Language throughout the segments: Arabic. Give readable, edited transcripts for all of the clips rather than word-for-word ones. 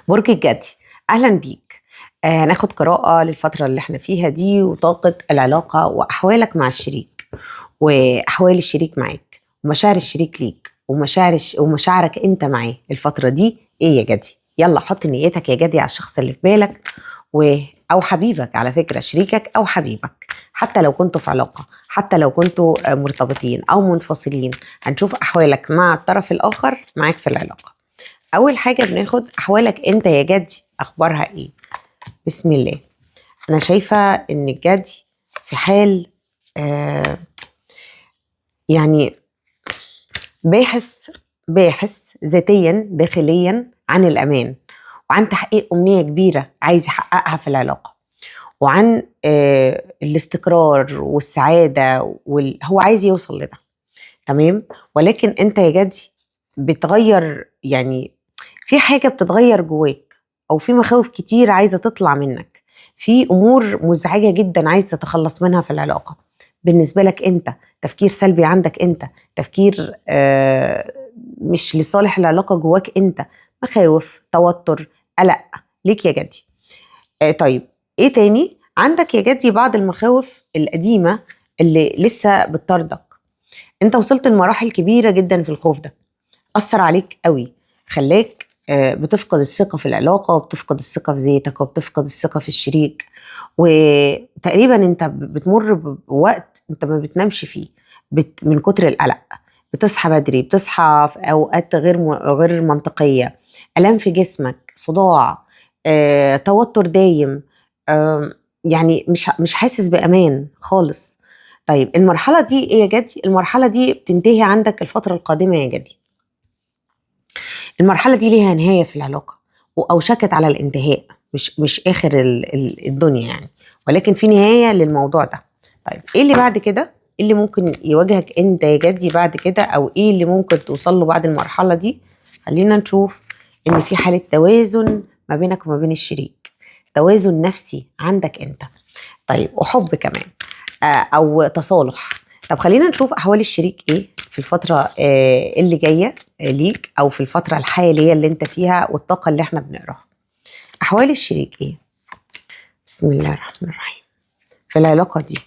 برج الجدي، أهلا بيك. هناخد قراءة للفترة اللي احنا فيها دي وطاقة العلاقة وأحوالك مع الشريك وأحوال الشريك معاك ومشاعر الشريك ليك ومشاعرك انت معاه الفترة دي ايه يا جدي. يلا حط نيتك يا جدي على الشخص اللي في بالك أو حبيبك، على فكرة شريكك أو حبيبك، حتى لو كنتوا في علاقة، حتى لو كنتوا مرتبطين أو منفصلين. هنشوف أحوالك مع الطرف الآخر معاك في العلاقة. اول حاجه بناخد احوالك انت يا جدي، اخبارها ايه؟ بسم الله. انا شايفه ان الجدي في حال آه يعني باحث ذاتيا داخليا عن الامان، وعن تحقيق امنيه كبيره عايز يحققها في العلاقه، وعن الاستقرار والسعاده هو عايز يوصل لده. تمام. ولكن انت يا جدي بتغير، يعني في حاجة بتتغير جواك، او في مخاوف كتير عايزة تطلع منك، في امور مزعجة جدا عايز تتخلص منها في العلاقة. بالنسبة لك انت تفكير سلبي، عندك انت تفكير مش لصالح العلاقة جواك انت، مخاوف، توتر، قلق ليك يا جدي. طيب، ايه تاني عندك يا جدي؟ بعض المخاوف القديمة اللي لسه بتطاردك. انت وصلت لمراحل كبيرة جدا في الخوف ده، أثر عليك قوي، خلاك بتفقد الثقة في العلاقة، وبتفقد الثقة في ذاتك، وبتفقد الثقة في الشريك. وتقريبا انت بتمر بوقت انت ما بتنامش فيه من كتر القلق. بتصحى بدري، بتصحى في اوقات غير منطقية، الام في جسمك، صداع، توتر دايم، يعني مش حاسس بامان خالص. طيب المرحلة دي ايه يا جدي؟ المرحلة دي بتنتهي عندك الفترة القادمة يا جدي. المرحلة دي ليها نهاية في العلاقة، وأوشكت على الانتهاء، مش آخر الدنيا يعني، ولكن في نهاية للموضوع ده. طيب إيه اللي بعد كده؟ إيه اللي ممكن يواجهك أنت يا جدي بعد كده؟ أو إيه اللي ممكن توصل له بعد المرحلة دي؟ خلينا نشوف إن في حالة توازن ما بينك وما بين الشريك، توازن نفسي عندك أنت. طيب وحب كمان، او تصالح. طب خلينا نشوف احوال الشريك ايه في الفتره اللي جايه ليك، او في الفتره الحاليه اللي انت فيها والطاقه اللي احنا بنقراها. احوال الشريك ايه؟ بسم الله الرحمن الرحيم. في العلاقه دي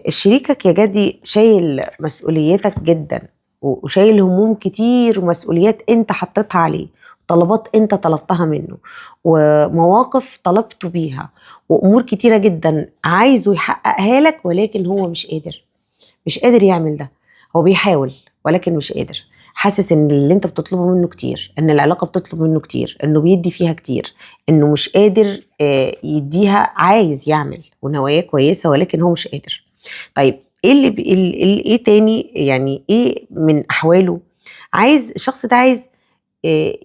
شريكك يا جدي شايل مسؤوليتك جدا، وشايل هموم كتير ومسؤوليات انت حطيتها عليه، طلبات انت طلبتها منه، ومواقف طلبته بيها، وامور كتيره جدا عايزه يحققها لك، ولكن هو مش قادر يعمل ده. هو بيحاول ولكن مش قادر، حاسس ان اللي انت بتطلبه منه كتير، ان العلاقه بتطلب منه كتير، انه بيدي فيها كتير، انه مش قادر يديها. عايز يعمل ونواياه كويسه ولكن هو مش قادر. طيب ايه ايه تاني؟ يعني ايه من احواله؟ عايز الشخص ده عايز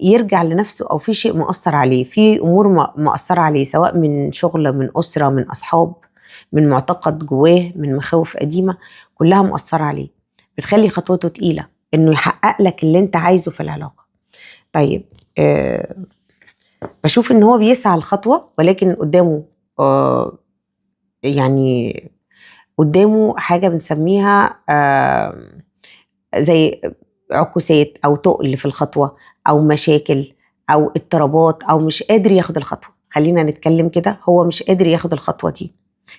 يرجع لنفسه، او في شيء مؤثر عليه، في امور مؤثره عليه، سواء من شغل، من اسره، من اصحاب، من معتقد جواه، من مخاوف قديمه، كلها مؤثره عليه، بتخلي خطوته تقيله انه يحقق لك اللي انت عايزه في العلاقه. طيب بشوف ان هو بيسعى الخطوه، ولكن قدامه يعني قدامه حاجه بنسميها زي عكوسات او تقل في الخطوه، او مشاكل، او اضطرابات، او مش قادر ياخد الخطوه. خلينا نتكلم كده، هو مش قادر ياخد الخطوه دي،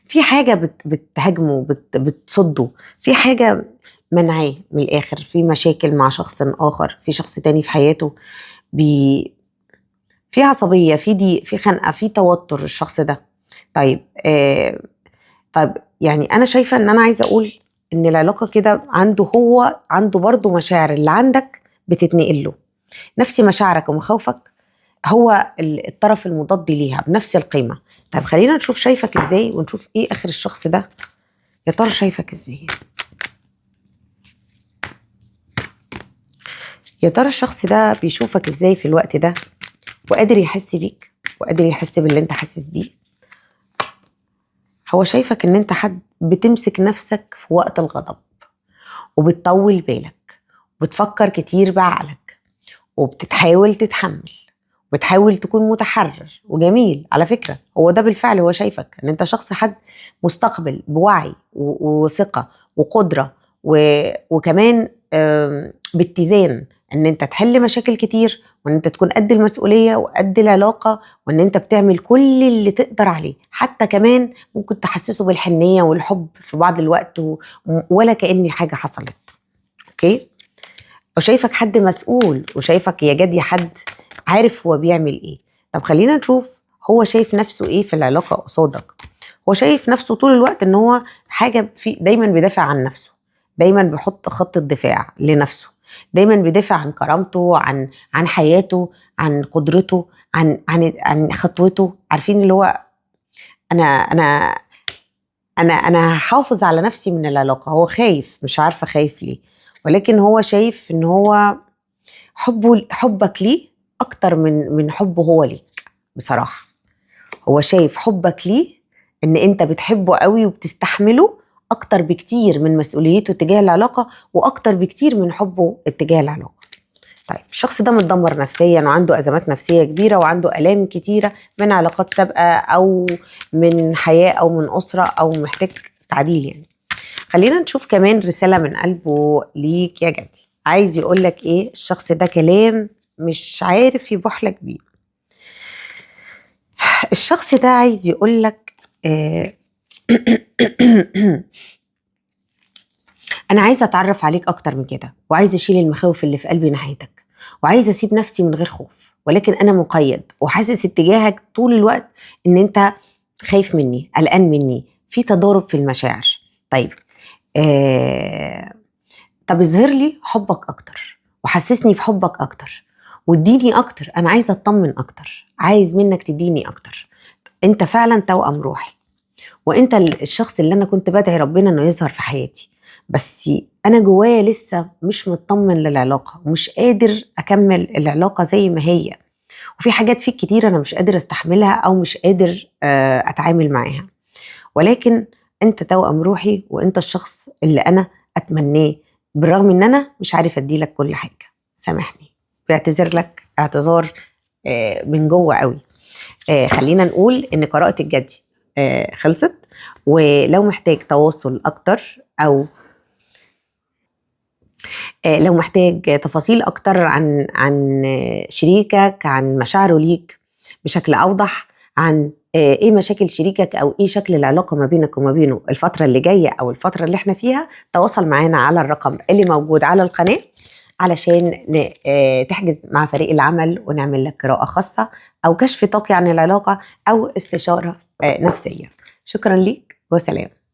في حاجه بتهاجمه، بتصده، في حاجه منعاه من الاخر، في مشاكل مع شخص اخر، في شخص تاني في حياته، بي في عصبيه، في ضيق، في خنقه، في توتر الشخص ده. طيب طيب يعني انا شايفه ان انا عايزه اقول ان العلاقه كده هو عنده برضو مشاعر اللي عندك بتتنقل له، نفس مشاعرك ومخاوفك، هو الطرف المضاد ليها بنفس القيمه. طيب خلينا نشوف شايفك ازاي، ونشوف ايه اخر الشخص ده يا ترى شايفك ازاي. يا ترى الشخص ده بيشوفك ازاي في الوقت ده، وقادر يحس بيك، وقادر يحس باللي انت حاسس بيه. هو شايفك ان انت حد بتمسك نفسك في وقت الغضب، وبتطول بالك، وبتفكر كتير بعقلك، وبتحاول تتحمل، وبتحاول تكون متحرر وجميل. على فكرة هو ده بالفعل، هو شايفك ان انت شخص حد مستقبل بوعي وثقة وقدرة، وكمان باتزان، ان انت تحل مشاكل كتير، وان انت تكون قد المسؤولية وقد العلاقة، وان انت بتعمل كل اللي تقدر عليه، حتى كمان ممكن تحسسه بالحنية والحب في بعض الوقت ولا كأن حاجة حصلت. اوكي، وشايفك حد مسؤول، وشايفك يا جدي حد عارف هو بيعمل ايه. طب خلينا نشوف هو شايف نفسه ايه في العلاقة قصادك. هو شايف نفسه طول الوقت ان هو حاجة دايما بيدافع عن نفسه، دايما بيحط خط الدفاع لنفسه، دايما بيدافع عن كرامته، عن حياته، عن قدرته، عن خطوته. عارفين اللي هو انا انا هحافظ على نفسي من العلاقة. هو خايف، مش عارفة خايف ليه، ولكن هو شايف ان هو حبك ليه اكتر من حبه هو ليك. بصراحة هو شايف حبك ليه ان انت بتحبه قوي وبتستحمله اكتر بكتير من مسؤوليته تجاه العلاقة، واكتر بكتير من حبه اتجاه العلاقة. طيب الشخص ده متدمر نفسيا، وعنده ازمات نفسية كبيرة، وعنده الام كتيرة من علاقات سابقة، او من حياة، او من اسرة، او محتاج تعديل يعني. خلينا نشوف كمان رسالة من قلبه ليك يا جدي. عايز يقولك ايه الشخص ده؟ كلام مش عارف يبوحلك بيه. الشخص ده عايز يقولك أنا عايزة أتعرف عليك أكتر من كده، وعايزة أشيل المخاوف اللي في قلبي ناحيتك، وعايزة أسيب نفسي من غير خوف، ولكن أنا مقيد وحاسس اتجاهك طول الوقت إن أنت خايف مني، قلقان مني، في تضارب في المشاعر. طيب طب اظهر لي حبك أكتر، وحسسني بحبك أكتر، واديني أكتر. أنا عايزة أطمن أكتر، عايز منك تديني أكتر. أنت فعلا توأم روحي، وانت الشخص اللي انا كنت بدعي ربنا انه يظهر في حياتي، بس انا جوايا لسه مش مطمن للعلاقة، ومش قادر اكمل العلاقة زي ما هي، وفي حاجات فيك كتير انا مش قادر استحملها، او مش قادر اتعامل معاها. ولكن انت توأم روحي، وانت الشخص اللي انا اتمناه، بالرغم ان انا مش عارف اديلك كل حاجة. سامحني، بعتذر لك اعتذار من جوه قوي. خلينا نقول ان قراءة الجدي خلصت، ولو محتاج تواصل اكتر، او لو محتاج تفاصيل اكتر عن شريكك، عن مشاعره ليك بشكل اوضح، عن ايه مشاكل شريكك، او ايه شكل العلاقة ما بينك وما بينه الفترة اللي جاية، او الفترة اللي احنا فيها، تواصل معانا على الرقم اللي موجود على القناة، علشان تحجز مع فريق العمل ونعمل لك قراءة خاصة، أو كشف طاقي عن العلاقة، أو استشارة نفسية. شكرا ليك وسلام.